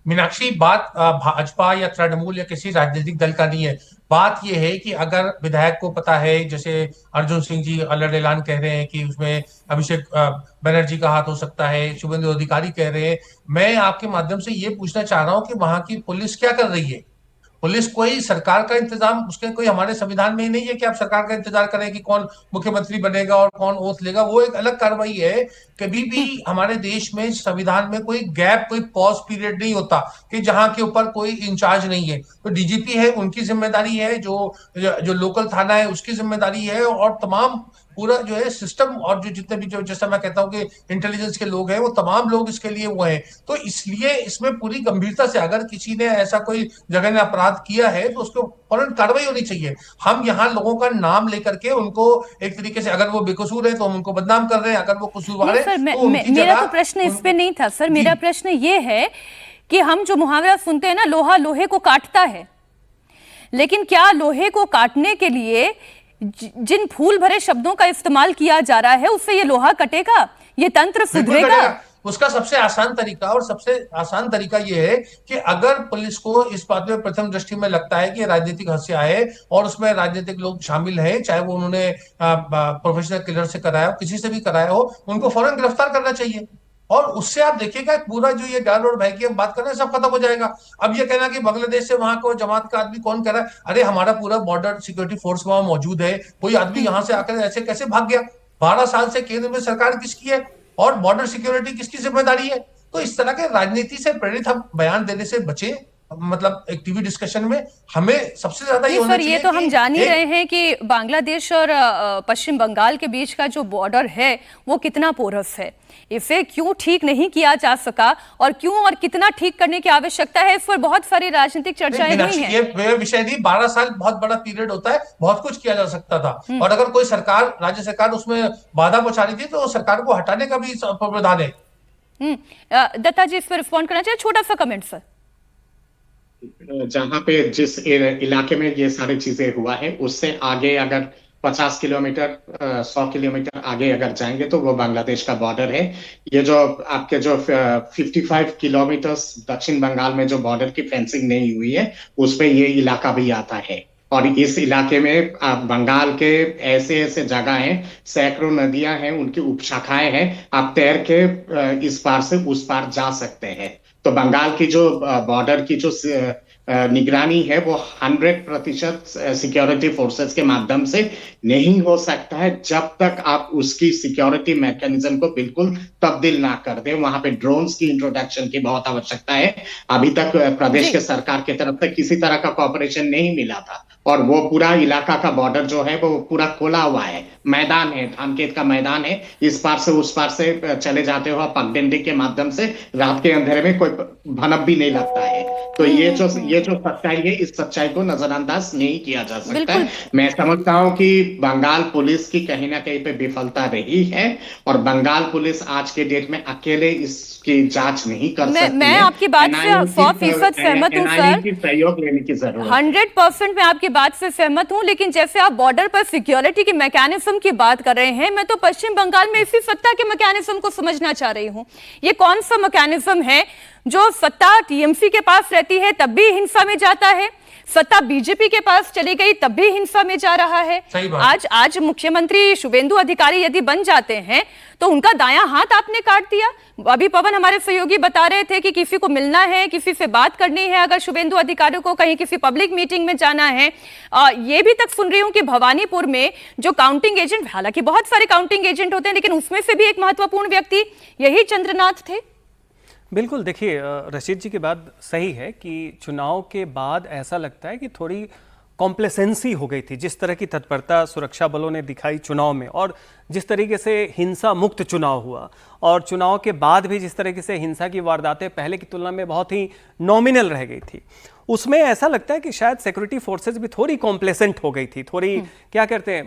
Speaker 5: मीनाक्षी, बात भाजपा या तृणमूल या किसी राजनीतिक दल का नहीं है। बात यह है कि अगर विधायक को पता है, जैसे अर्जुन सिंह जी अलर्ट ऐलान कह रहे हैं कि उसमें अभिषेक बनर्जी का हाथ हो सकता है, शुभेंदु अधिकारी कह रहे हैं, मैं आपके माध्यम से ये पूछना चाह रहा हूं कि वहां की पुलिस क्या कर रही है? पुलिस कोई सरकार का इंतजाम, उसके कोई हमारे संविधान में ही नहीं है कि आप सरकार का इंतजार करें कि कौन मुख्यमंत्री बनेगा और कौन ओथ लेगा। वो एक अलग कार्रवाई है। कभी भी हमारे देश में संविधान में कोई गैप, कोई पॉज पीरियड नहीं होता कि जहां के ऊपर कोई इंचार्ज नहीं है। तो डीजीपी है, उनकी जिम्मेदारी है, जो लोकल थाना है उसकी जिम्मेदारी है, और तमाम पूरा जो है सिस्टम, और जो जितने भी, जो जैसा मैं कहता हूं कि इंटेलिजेंस के लोग हैं, वो तमाम लोग इसके लिए वो हैं। तो इसलिए इसमें पूरी गंभीरता से, अगर किसी ने ऐसा कोई जघन्य अपराध किया है तो उसको फौरन कार्रवाई होनी चाहिए। हम यहाँ लोगों का नाम लेकर के उनको एक तरीके से, अगर वो बेकसूर है तो हम उनको बदनाम कर रहे हैं, अगर वो कसूरवार है तो
Speaker 1: मेरा तो प्रश्न इस पे नहीं था सर। मेरा प्रश्न ये है कि हम जो मुहावरा सुनते हैं ना, लोहा लोहे को काटता है, लेकिन क्या लोहे को काटने के लिए जिन फूल भरे शब्दों का इस्तेमाल किया जा रहा है उससे ये लोहा कटेगा, ये तंत्र सुधरेगा?
Speaker 5: उसका सबसे आसान तरीका, और सबसे आसान तरीका यह है कि अगर पुलिस को इस बात में प्रथम दृष्टि में लगता है कि राजनीतिक हत्या है और उसमें राजनीतिक लोग शामिल हैं, चाहे वो उन्होंने प्रोफेशनल किलर से कराया हो, किसी से भी कराया हो, उनको फौरन गिरफ्तार करना चाहिए। और उससे आप देखिएगा पूरा जो ये डर और भय की हम बात कर रहे हैं सब खत्म हो जाएगा। अब ये कहना कि बांग्लादेश से वहां को जमात का आदमी कौन कर रहा है, अरे हमारा पूरा बॉर्डर सिक्योरिटी फोर्स वहां मौजूद है, कोई आदमी यहां से आकर ऐसे कैसे भाग गया? 12 साल से केंद्र में सरकार किसकी है और बॉर्डर सिक्योरिटी किसकी जिम्मेदारी है? तो इस तरह के राजनीति से प्रेरित हम बयान देने से बचे। मतलब एक टीवी डिस्कशन में हमें सबसे ज्यादा ये होना चाहिए।
Speaker 1: ये तो हम जान ही रहे हैं कि बांग्लादेश और पश्चिम बंगाल के बीच का जो बॉर्डर है वो कितना पोरस है। इसे क्यों ठीक नहीं किया जा सका और क्यों और कितना ठीक करने की आवश्यकता है, इस पर बहुत सारी राजनीतिक चर्चाएं हुई हैं।
Speaker 5: ये विषय नहीं, 12 साल बहुत बड़ा पीरियड होता है, बहुत कुछ किया जा सकता था। और अगर कोई सरकार, राज्य सरकार उसमें बाधा पहुंचा रही थी तो सरकार को हटाने का भी प्रावधान है।
Speaker 1: दत्ता जी इस पर रिस्पॉन्ड करना चाहिए, छोटा सा कमेंट सर।
Speaker 6: जहां पे जिस इलाके में ये सारी चीजें हुआ है उससे आगे अगर 50 किलोमीटर 100 किलोमीटर आगे अगर जाएंगे तो वो बांग्लादेश का बॉर्डर है। ये जो आपके जो 55 किलोमीटर दक्षिण बंगाल में जो बॉर्डर की फेंसिंग नहीं हुई है उस पे ये इलाका भी आता है। और इस इलाके में बंगाल के ऐसे ऐसे जगह हैं, सैकड़ों नदियां हैं, उनकी उपशाखाएं हैं, आप तैर के इस पार से उस पार जा सकते हैं। तो बंगाल की जो बॉर्डर की जो निगरानी है वो 100% सिक्योरिटी फोर्सेस के माध्यम से नहीं हो सकता है जब तक आप उसकी सिक्योरिटी मैकेनिज्म को बिल्कुल तब्दील ना कर दे। वहां पे ड्रोन्स की इंट्रोडक्शन की बहुत आवश्यकता है। अभी तक प्रदेश के सरकार की तरफ से किसी तरह का कॉपरेशन नहीं मिला था और वो पूरा इलाका का बॉर्डर जो है वो पूरा खोला हुआ है, मैदान है, धानखेत का मैदान है, इस पार से उस पार से चले जाते हो पगडंडी के माध्यम से, रात के अंधेरे में कोई भनक भी नहीं लगता है। तो ये जो सच्चाई है, इस सच्चाई को नजरअंदाज नहीं किया जा सकता है। मैं समझता हूं कि बंगाल पुलिस की कहीं ना कहीं पे विफलता रही है और बंगाल पुलिस आज के डेट में अकेले इसकी जांच नहीं कर सकती।
Speaker 1: मैं आपकी बात से 100% सहमत हूं सर,
Speaker 6: सहयोग लेने की जरूरत है।
Speaker 1: 100% मैं आपकी बात से सहमत हूं, लेकिन जैसे आप बॉर्डर पर सिक्योरिटी के मैकेनिज्म की बात कर रहे हैं, मैं तो पश्चिम बंगाल में इसी सत्ता के मैकेनिज्म को समझना चाह रही हूं। ये कौन सा मैकेनिज्म है जो सत्ता टीएमसी के पास रहती है तब भी हिंसा में जाता है, सत्ता बीजेपी के पास चली गई तब भी हिंसा में जा रहा है। आज मुख्यमंत्री शुभेंदु अधिकारी यदि बन जाते हैं तो उनका दायां हाथ आपने काट दिया। अभी पवन हमारे सहयोगी बता रहे थे कि किसी को मिलना है, किसी से बात करनी है, अगर शुभेंदु अधिकारी को कहीं किसी पब्लिक मीटिंग में जाना है। ये भी तक सुन रही हूं कि भवानीपुर में जो काउंटिंग एजेंट, हालांकि बहुत सारे काउंटिंग एजेंट होते हैं लेकिन उसमें से भी एक महत्वपूर्ण व्यक्ति यही चंद्रनाथ थे।
Speaker 2: बिल्कुल, देखिए रशीद जी की बात सही है कि चुनाव के बाद ऐसा लगता है कि थोड़ी कॉम्प्लेसेंसी हो गई थी। जिस तरह की तत्परता सुरक्षा बलों ने दिखाई चुनाव में, और जिस तरीके से हिंसा मुक्त चुनाव हुआ और चुनाव के बाद भी जिस तरीके से हिंसा की वारदातें पहले की तुलना में बहुत ही नॉमिनल रह गई थी, उसमें ऐसा लगता है कि शायद सिक्योरिटी फोर्सेस भी थोड़ी कॉम्प्लेसेंट हो गई थी, थोड़ी क्या कहते हैं,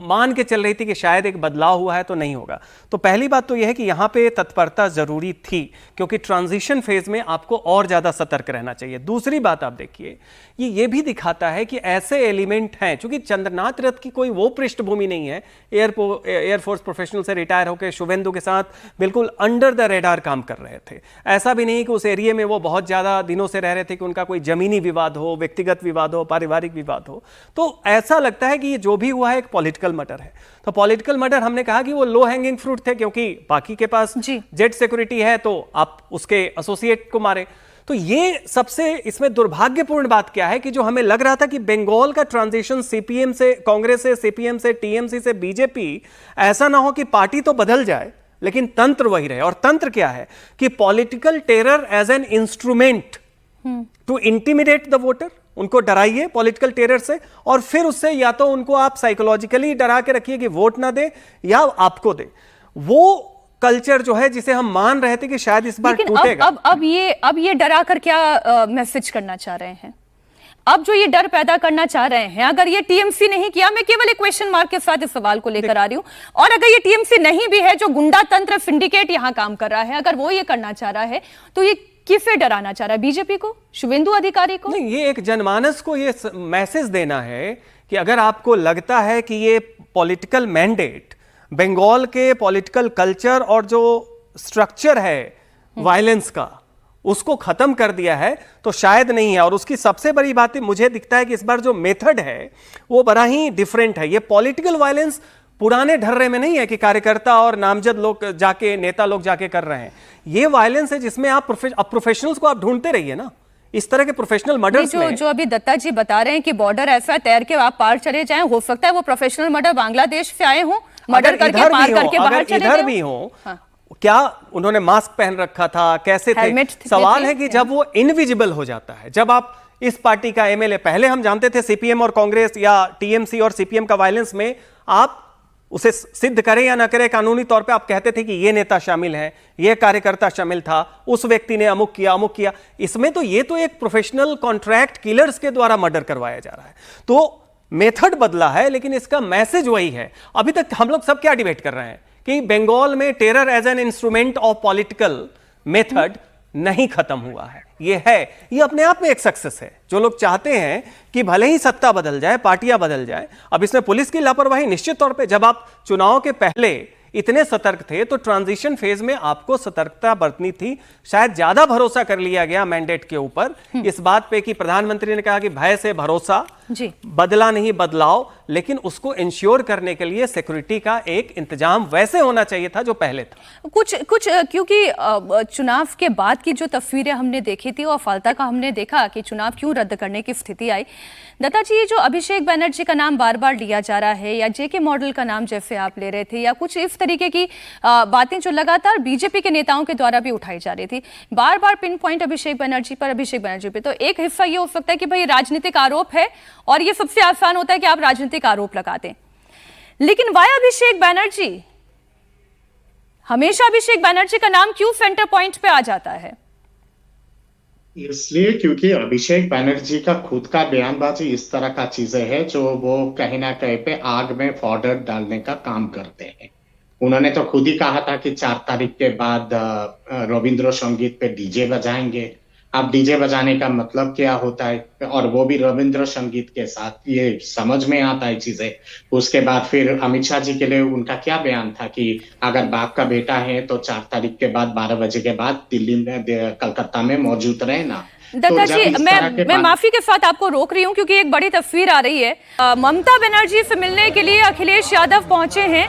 Speaker 2: मान के चल रही थी कि शायद एक बदलाव हुआ है तो नहीं होगा। तो पहली बात तो यह है कि यहाँ पे तत्परता जरूरी थी, क्योंकि ट्रांजिशन फेज में आपको और ज्यादा सतर्क रहना चाहिए। दूसरी बात आप देखिए, ये भी दिखाता है कि ऐसे एलिमेंट हैं, चूंकि चंद्रनाथ रथ की कोई वो पृष्ठभूमि नहीं है, एयरफोर्स प्रोफेशनल से रिटायर होकर शुभेंदु के साथ बिल्कुल अंडर द रेडार काम कर रहे थे। ऐसा भी नहीं कि उस एरिया में वो बहुत ज्यादा दिनों से रह रहे थे कि उनका कोई जमीनी विवाद हो, व्यक्तिगत विवाद हो, पारिवारिक विवाद हो। तो ऐसा लगता है कि ये जो भी हुआ है एक पॉलिटिकल मर्डर है। तो पॉलिटिकल मर्डर हमने कहा कि वो लो हैंगिंग फ्रूट थे, क्योंकि बाकी के पास जेट सिक्योरिटी है तो आप उसके एसोसिएट को मारे। तो ये सबसे इसमें दुर्भाग्यपूर्ण बात क्या है कि जो हमें लग रहा था कि बंगाल का ट्रांजिशन सीपीएम से, कांग्रेस से, सीपीएम से, टीएमसी से बीजेपी, ऐसा ना हो कि पार्टी तो बदल जाए लेकिन तंत्र वही रहे। और तंत्र क्या है कि political terror as an instrument to intimidate the voter, उनको डराइए पॉलिटिकल टेरर से, और फिर उससे या तो उनको आप साइकोलॉजिकली डरा के रखिए कि वोट ना दे या आपको दे। वो कल्चर जो है जिसे हम मान रहे थे कि शायद इस बार टूटेगा।
Speaker 1: अब ये डरा कर क्या मैसेज करना चाह रहे हैं? अब जो ये डर पैदा करना चाह रहे हैं, अगर ये टीएमसी नहीं किया, मैं केवल एक क्वेश्चन मार्क के साथ इस सवाल को लेकर आ रही हूं, और अगर ये टीएमसी नहीं भी है, जो गुंडा तंत्र सिंडिकेट यहां काम कर रहा है, अगर वो ये करना चाह रहा है, तो ये किसे डराना चाह रहा है? बीजेपी को, शुभेंदु अधिकारी को?
Speaker 2: नहीं, ये एक जनमानस को ये मैसेज देना है कि अगर आपको लगता है कि ये पॉलिटिकल मैंडेट बंगाल के पॉलिटिकल कल्चर और जो स्ट्रक्चर है वायलेंस का, उसको खत्म कर दिया है, तो शायद नहीं है। और उसकी सबसे बड़ी बात मुझे दिखता है कि इस बार जो मेथड है वो बड़ा ही डिफरेंट है। ये पॉलिटिकल वायलेंस पुराने ढर्रे में नहीं है कि कार्यकर्ता और नामजद लोग जाके, नेता लोग जाके कर रहे हैं। ये वायलेंस है जिसमें आप प्रोफेशनल्स को आप ढूंढते रहिए ना, इस तरह के प्रोफेशनल मर्डर्स में।
Speaker 1: जो अभी दत्ता जी बता रहे हैं कि बॉर्डर ऐसा है, तैर के आप पार चले जाएं, हो सकता है वो प्रोफेशनल मर्डर बांग्लादेश से आए हों, मर्डर करके पार करके बाहर चले गए,
Speaker 2: इधर भी हो। क्या उन्होंने मास्क पहन रखा था, कैसे थे? सवाल है कि जब वो इनविजिबल हो जाता है, जब आप इस पार्टी का एमएलए, पहले हम जानते थे सीपीएम और कांग्रेस या टीएमसी और सीपीएम का वायलेंस में, आप उसे सिद्ध करें या ना करें, कानूनी तौर पे आप कहते थे कि ये नेता शामिल है, ये कार्यकर्ता शामिल था, उस व्यक्ति ने अमुक किया, अमुक किया। इसमें तो ये तो एक प्रोफेशनल कॉन्ट्रैक्ट किलर्स के द्वारा मर्डर करवाया जा रहा है। तो मेथड बदला है लेकिन इसका मैसेज वही है। अभी तक हम लोग सब क्या डिबेट कर रहे हैं कि बंगाल में terror as an instrument of political method नहीं खत्म हुआ है। ये है, ये अपने आप में एक सक्सेस है। जो लोग चाहते हैं कि भले ही सत्ता बदल जाए, पार्टियां बदल जाए, अब इसमें पुलिस की लापरवाही निश्चित तौर पे, जब आप चुनाव के पहले इतने सतर्क थे तो ट्रांजिशन फेज में आपको सतर्कता बरतनी थी। शायद ज्यादा भरोसा कर लिया गया मैंडेट के ऊपर, इस बात पे कि प्रधानमंत्री ने कहा कि भय से भरोसा, बदला नहीं बदलाव, लेकिन उसको इंश्योर करने के लिए सिक्योरिटी का एक इंतजाम वैसे होना चाहिए था जो पहले था।
Speaker 1: कुछ क्योंकि चुनाव के बाद की जो तस्वीरें हमने देखी थी और फालता का हमने देखा कि चुनाव क्यों रद्द करने की स्थिति आई। दत्ता जी, ये जो अभिषेक बनर्जी का नाम बार बार लिया जा रहा है, या जेके मॉडल का नाम जैसे आप ले रहे थे, या कुछ इस तरीके की बातें जो लगातार बीजेपी के नेताओं के द्वारा भी उठाई जा रही थी, बार बार पिन पॉइंट अभिषेक बनर्जी पे, तो एक हिस्सा ये हो सकता है कि भाई राजनीतिक आरोप है और ये सबसे आसान होता है कि आप राजनीतिक आरोप लगाते हैं, लेकिन वाया अभिषेक बनर्जी, हमेशा अभिषेक बनर्जी का नाम क्यों सेंटर पॉइंट पे आ जाता है?
Speaker 6: इसलिए क्योंकि अभिषेक बनर्जी का खुद का बयानबाजी इस तरह का चीजें है जो वो कहीं ना कहीं पे आग में पाउडर डालने का काम करते हैं। उन्होंने तो खुद ही कहा था कि 4 तारीख के बाद रविंद्र संगीत पे डीजे बजाएंगे। अब डीजे बजाने का मतलब क्या होता है, और वो भी रविंद्र संगीत के साथ, ये समझ में आता है चीजें। उसके बाद फिर अमित शाह जी के लिए उनका क्या बयान था कि अगर बाप का बेटा है तो 4 तारीख के बाद 12 बजे के बाद दिल्ली में, कलकत्ता में मौजूद रहना।
Speaker 1: दत्ता जी, मैं माफी के साथ आपको रोक रही हूं क्योंकि एक बड़ी तस्वीर आ रही है। ममता बनर्जी से मिलने के लिए अखिलेश यादव पहुंचे हैं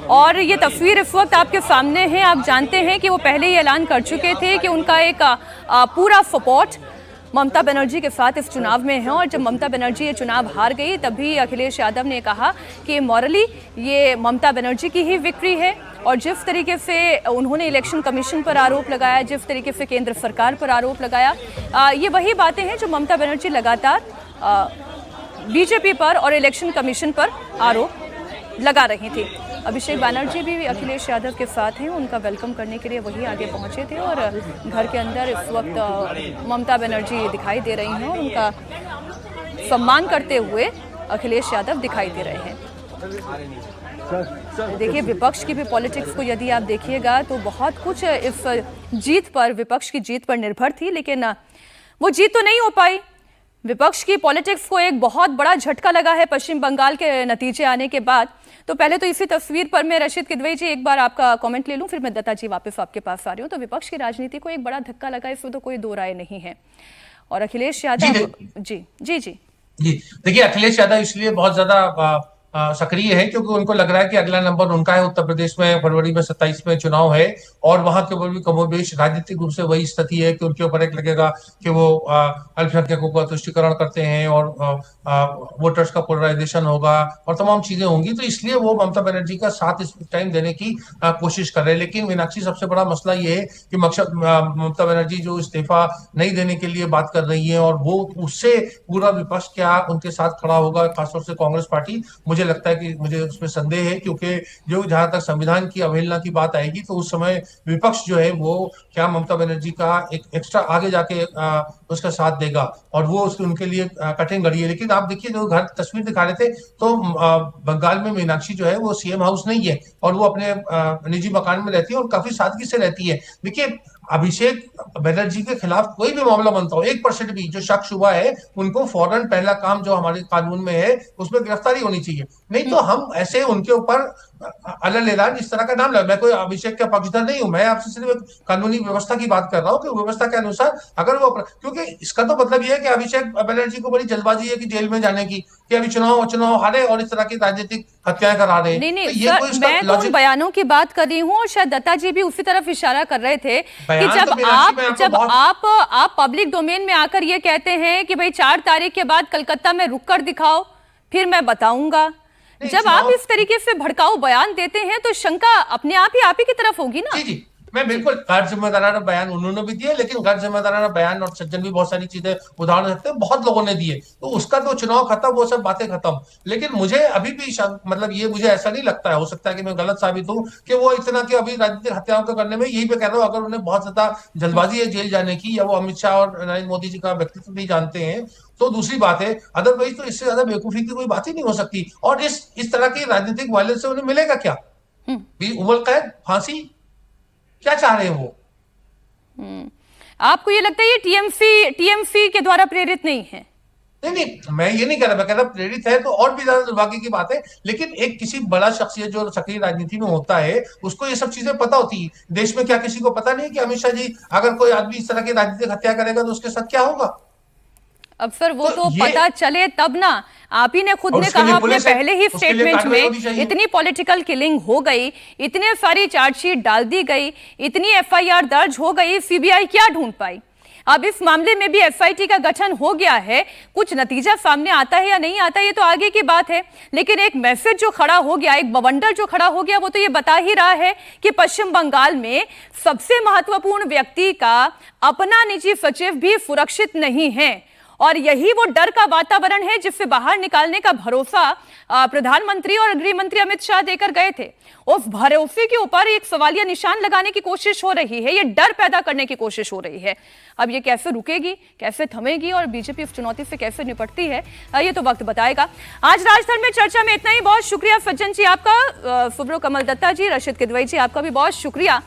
Speaker 1: और ये तस्वीर इस वक्त आपके सामने है। आप जानते हैं कि वो पहले ही ऐलान कर चुके थे कि उनका एक पूरा सपोर्ट ममता बनर्जी के साथ इस चुनाव में है, और जब ममता बनर्जी ये चुनाव हार गई तभी अखिलेश यादव ने कहा कि मॉरली ये ममता बनर्जी की ही विक्ट्री है। और जिस तरीके से उन्होंने इलेक्शन कमीशन पर आरोप लगाया, जिस तरीके से केंद्र सरकार पर आरोप लगाया, ये वही बातें हैं जो ममता बनर्जी लगातार बीजेपी पर और इलेक्शन कमीशन पर आरोप लगा रही थी। अभिषेक बनर्जी भी अखिलेश यादव के साथ हैं, उनका वेलकम करने के लिए वही आगे पहुंचे थे और घर के अंदर इस वक्त ममता बनर्जी दिखाई दे रही हैं और उनका सम्मान करते हुए अखिलेश यादव दिखाई दे रहे हैं। देखिए, विपक्ष की भी पॉलिटिक्स को यदि आप देखिएगा तो बहुत कुछ इस जीत पर, विपक्ष की जीत पर निर्भर थी, लेकिन वो जीत तो नहीं हो पाई। विपक्ष की पॉलिटिक्स को एक बहुत बड़ा झटका लगा है पश्चिम बंगाल के नतीजे आने के बाद। तो पहले तो इसी तस्वीर पर मैं रशीद किदवई जी एक बार आपका कमेंट ले लूं, फिर मैं दत्ता जी वापस आपके पास आ रही हूं। तो विपक्ष की राजनीति को एक बड़ा धक्का लगा, इसमें तो कोई दो राय नहीं है। और अखिलेश यादव जी जी जी
Speaker 5: जी देखिए, अखिलेश यादव इसलिए बहुत ज्यादा सक्रिय है क्योंकि उनको लग रहा है कि अगला नंबर उनका है। उत्तर प्रदेश में फरवरी में 27 में चुनाव है और वहां के ऊपर भी कमोबेश राजनीतिक रूप से वही स्थिति है कि उनके ऊपर एक लगेगा कि वो अल्पसंख्यकों का तुष्टिकरण करते हैं और वोटर्स का पोलराइजेशन होगा और तमाम चीजें होंगी। तो इसलिए वो ममता बनर्जी का साथ इस टाइम देने की कोशिश कर रहे हैं। लेकिन मीनाक्षी, सबसे बड़ा मसला ये है कि ममता बनर्जी जो इस्तीफा नहीं देने के लिए बात कर रही है और वो उससे पूरा विपक्ष क्या उनके साथ खड़ा होगा, खासतौर से कांग्रेस पार्टी, मुझे लगता है कि मुझे उसमें संदेह है। क्योंकि जो जहां तक संविधान की अवहेलना की बात आएगी तो उस समय विपक्ष जो है वो क्या ममता बनर्जी का एक एक्स्ट्रा आगे जाके उसका साथ देगा और वो उनके लिए कठिन घड़ी है। लेकिन आप देखिए, जो घर तस्वीर दिखा रहे थे तो बंगाल में मीनाक्षी जो है वो सीएम हाउस नहीं है और वो अपने निजी मकान में रहती है और काफी सादगी से रहती है। देखिए, अभिषेक बनर्जी के खिलाफ कोई भी मामला बनता हो, 1% भी जो शक शुबा है, उनको फौरन पहला काम जो हमारे कानून में है उसमें गिरफ्तारी होनी चाहिए। नहीं तो हम ऐसे उनके ऊपर अलग इस तरह का नाम लगा। मैं कोई अभिषेक का पक्षधर नहीं हूं, मैं आपसे सिर्फ कानूनी व्यवस्था की बात कर रहा हूं कि व्यवस्था के अनुसार अगर वो, क्योंकि इसका तो मतलब ये है कि अभिषेक बनर्जी को बड़ी जल्दबाजी है कि जेल में जाने की, कि अभी चुनाव हारे और इस तरह की राजनीतिक हत्याएं करा रहे हैं।
Speaker 1: नहीं, सर, मैं तो उन बयानों की बात कर रही हूँ और शायद दत्ता जी भी उसी तरफ इशारा कर रहे थे कि जब आप पब्लिक डोमेन में आकर ये कहते हैं कि भाई 4 तारीख के बाद कलकत्ता में रुक कर दिखाओ फिर मैं बताऊंगा, जब आप इस तरीके से भड़काऊ बयान देते हैं तो शंका अपने आप ही की तरफ होगी ना।
Speaker 5: जी, मैं बिल्कुल, गैर जिम्मेदाराना बयान उन्होंने भी दिए, लेकिन गैर जिम्मेदाराना बयान और सज्जन भी बहुत सारी चीजें उदाहरण देते हैं, बहुत लोगों ने दिए। तो उसका तो चुनाव खत्म, वो सब बातें खत्म। लेकिन मुझे अभी भी मतलब ये मुझे ऐसा नहीं लगता है, हो सकता है कि मैं गलत साबित हूं, कि वो इतना कि अभी राजनीतिक हत्याओं को करने में, यही पे कह रहा हूं, अगर उन्हें बहुत ज्यादा जल्दबाजी है जेल जाने की या वो अमित शाह और नरेंद्र मोदी जी का व्यक्तित्व नहीं जानते हैं तो दूसरी बात है। अदरवाइज तो इससे ज्यादा बेवकूफी की कोई बात ही नहीं हो सकती। और इस तरह की राजनीतिक वायलेंस से उन्हें मिलेगा क्या? उम्र कैद, फांसी, क्या चाह रहे हैं वो?
Speaker 1: आपको ये लगता है ये टीएमसी के द्वारा प्रेरित नहीं है?
Speaker 5: नहीं, मैं ये नहीं कह रहा, मैं कह रहा प्रेरित है तो और भी ज्यादा दुर्भाग्य की बात है। लेकिन एक किसी बड़ा शख्सियत जो सक्रिय राजनीति में होता है उसको ये सब चीजें पता होती है। देश में क्या किसी को पता नहीं कि अमित शाह जी अगर कोई आदमी इस तरह की राजनीतिक हत्या करेगा तो उसके साथ क्या होगा?
Speaker 1: अब सर वो तो पता चले तब ना। आप ही ने खुद ने कहा अपने पहले ही स्टेटमेंट में, इतनी पॉलिटिकल किलिंग हो गई, इतने सारी चार्जशीट डाल दी गई, इतनी एफआईआर दर्ज हो गई, सीबीआई क्या ढूंढ पाई? अब इस मामले में भी एसआईटी का गठन हो गया है, कुछ नतीजा सामने आता है या नहीं आता ये तो आगे की बात है। लेकिन एक मैसेज जो खड़ा हो गया, एक बवंडर जो खड़ा हो गया, वो तो ये बता ही रहा है कि पश्चिम बंगाल में सबसे महत्वपूर्ण व्यक्ति का अपना निजी सचिव भी सुरक्षित नहीं है। और यही वो डर का वातावरण है जिससे बाहर निकालने का भरोसा प्रधानमंत्री और गृह मंत्री अमित शाह देकर गए थे। उस भरोसे के ऊपर एक सवालिया निशान लगाने की कोशिश हो रही है, ये डर पैदा करने की कोशिश हो रही है। अब ये कैसे रुकेगी, कैसे थमेगी और बीजेपी इस चुनौती से कैसे निपटती है, ये तो वक्त बताएगा। आज राजधर्म में चर्चा में इतना ही। बहुत शुक्रिया सज्जन जी आपका, सुब्रो कमल दत्ता जी, रशीद किदवई जी आपका भी बहुत शुक्रिया।